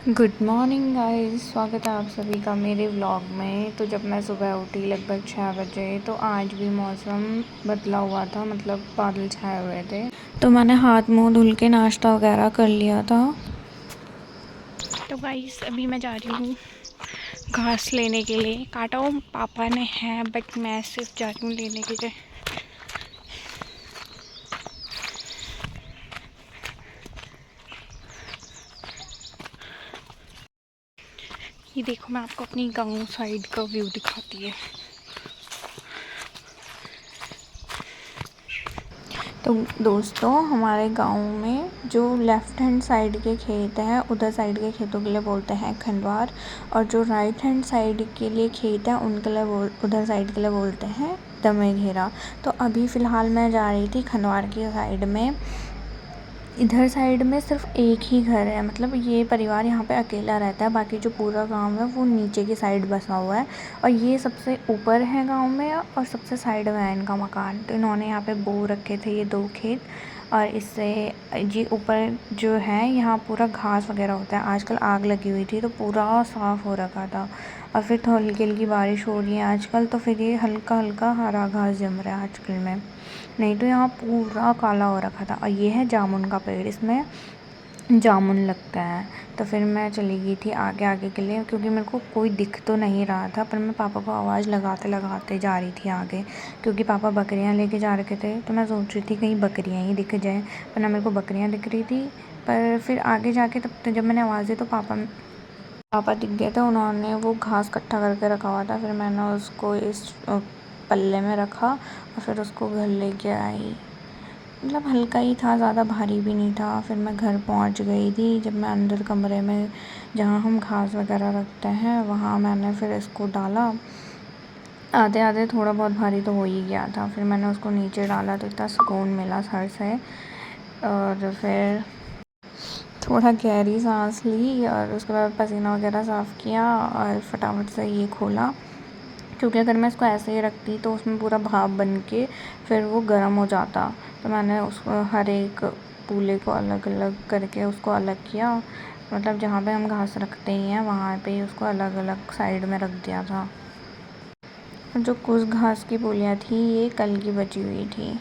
Good morning guys, स्वागत है आप सभी का मेरे व्लॉग में। तो जब मैं सुबह उठी लगभग 6 बजे, तो आज भी मौसम बदला हुआ था, मतलब बादल छाए हुए थे। तो मैंने हाथ मुंह धुल के नाश्ता वगैरह कर लिया था। तो गाइस अभी मैं जा रही हूँ घास लेने के लिए। काटा वो पापा ने है, बट मैं सिर्फ जा रही हूँ लेने के लिए। ये देखो, मैं आपको अपनी गाँव साइड का व्यू दिखाती है। तो दोस्तों, हमारे गांव में जो लेफ़्ट हैंड साइड के खेत हैं, उधर साइड के खेतों के लिए बोलते हैं खंडवार, और जो राइट हैंड साइड के लिए खेत हैं उनके लिए उधर साइड के लिए बोलते हैं दमेघेरा। तो अभी फ़िलहाल मैं जा रही थी खंडवार की साइड में। इधर साइड में सिर्फ एक ही घर है, मतलब ये परिवार यहाँ पे अकेला रहता है, बाकी जो पूरा गांव है वो नीचे की साइड बसा हुआ है। और ये सबसे ऊपर है गांव में, और सबसे साइड में है इनका मकान। तो इन्होंने यहाँ पे बो रखे थे ये 2 खेत, और इससे जी ऊपर जो है यहाँ पूरा घास वगैरह होता है। आजकल आग लगी हुई थी तो पूरा साफ़ हो रखा था, और फिर तो हल्की हल्की बारिश हो रही है आजकल, तो फिर ये हल्का हल्का हरा घास जम रहा है आजकल में। नहीं तो यहाँ पूरा काला हो रखा था। और ये है जामुन का पेड़, इसमें जामुन लगता है। तो फिर मैं चली गई थी आगे आगे के लिए, क्योंकि मेरे को कोई दिख तो नहीं रहा था, पर मैं पापा को आवाज़ लगाते लगाते जा रही थी आगे, क्योंकि पापा बकरियां लेके जा रखे थे। तो मैं सोच रही थी कहीं बकरियां ही दिख जाए, पर ना मेरे को बकरियां दिख रही थी। पर फिर आगे जाके तब तो जब मैंने आवाज़ दी तो पापा दिख गए थे। उन्होंने वो घास इकट्ठा करके रखा हुआ था, फिर मैंने उसको इस पल्ले में रखा और फिर उसको घर लेके आई। मतलब हल्का ही था, ज़्यादा भारी भी नहीं था। फिर मैं घर पहुंच गई थी। जब मैं अंदर कमरे में जहाँ हम घास वगैरह रखते हैं वहाँ मैंने फिर इसको डाला। आधे आधे थोड़ा बहुत भारी तो हो ही गया था। फिर मैंने उसको नीचे डाला तो इतना सुकून मिला सर से। और फिर थोड़ा गहरी सांस ली, और उसके बाद पसीना वगैरह साफ़ किया और फटाफट से ये खोला, क्योंकि अगर मैं इसको ऐसे ही रखती तो उसमें पूरा भाप बन के फिर वो गर्म हो जाता। तो मैंने उसको हर एक पूले को अलग अलग करके उसको अलग किया, मतलब जहाँ पे हम घास रखते ही हैं वहाँ पे ही उसको अलग अलग साइड में रख दिया था। जो कुछ घास की पूलियाँ थी ये कल की बची हुई थी।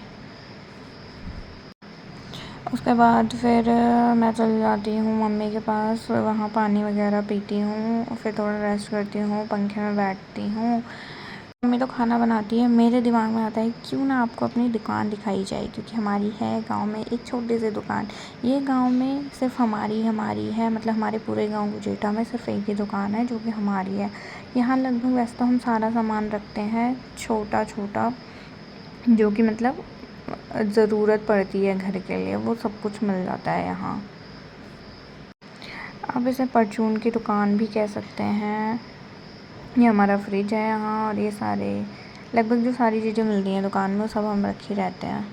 उसके बाद फिर मैं चल जाती हूँ मम्मी के पास, वहाँ पानी वगैरह पीती हूँ, फिर थोड़ा रेस्ट करती हूँ, पंखे में बैठती हूँ। मम्मी तो खाना बनाती है। मेरे दिमाग में आता है क्यों ना आपको अपनी दुकान दिखाई जाए, क्योंकि हमारी है गांव में एक छोटी सी दुकान। ये गांव में सिर्फ हमारी है, मतलब हमारे पूरे गांव गुजेटा में सिर्फ एक ही दुकान है जो कि हमारी है। यहाँ लगभग वैसे तो हम सारा सामान रखते हैं छोटा छोटा, जो कि मतलब ज़रूरत पड़ती है घर के लिए, वो सब कुछ मिल जाता है यहाँ। आप इसे परचून की दुकान भी कह सकते हैं। ये हमारा फ्रिज है यहाँ, और ये सारे लगभग जो सारी चीज़ें मिलती हैं दुकान में वो सब हम रखे रहते हैं।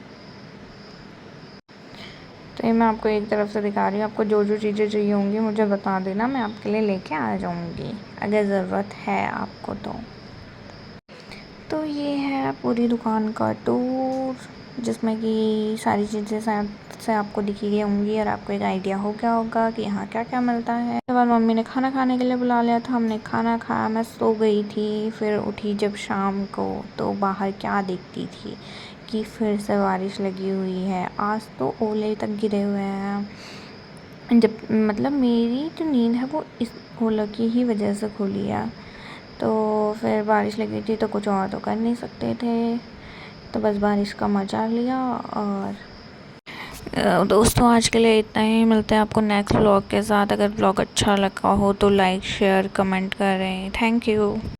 तो ये मैं आपको एक तरफ से दिखा रही हूँ। आपको जो जो चीज़ें चाहिए होंगी मुझे बता देना, मैं आपके लिए लेके आ जाऊँगी अगर ज़रूरत है आपको तो ये है पूरी दुकान का टूर, जिसमें कि सारी चीज़ें शायद से आपको दिखी गई होंगी और आपको एक आइडिया हो गया होगा कि यहाँ क्या क्या मिलता है। उसके बाद मम्मी ने खाना खाने के लिए बुला लिया था, हमने खाना खाया, मैं सो गई थी। फिर उठी जब शाम को तो बाहर क्या देखती थी कि फिर से बारिश लगी हुई है। आज तो ओले तक गिरे हुए हैं। जब मतलब मेरी जो नींद है वो इस ओले की ही वजह से खुली है। तो फिर बारिश लगी थी तो कुछ और तो कर नहीं सकते थे, तो बस बारिश का मज़ा लिया। और दोस्तों आज के लिए इतना ही। मिलते हैं आपको नेक्स्ट व्लॉग के साथ। अगर व्लॉग अच्छा लगा हो तो लाइक शेयर कमेंट करें। Thank you.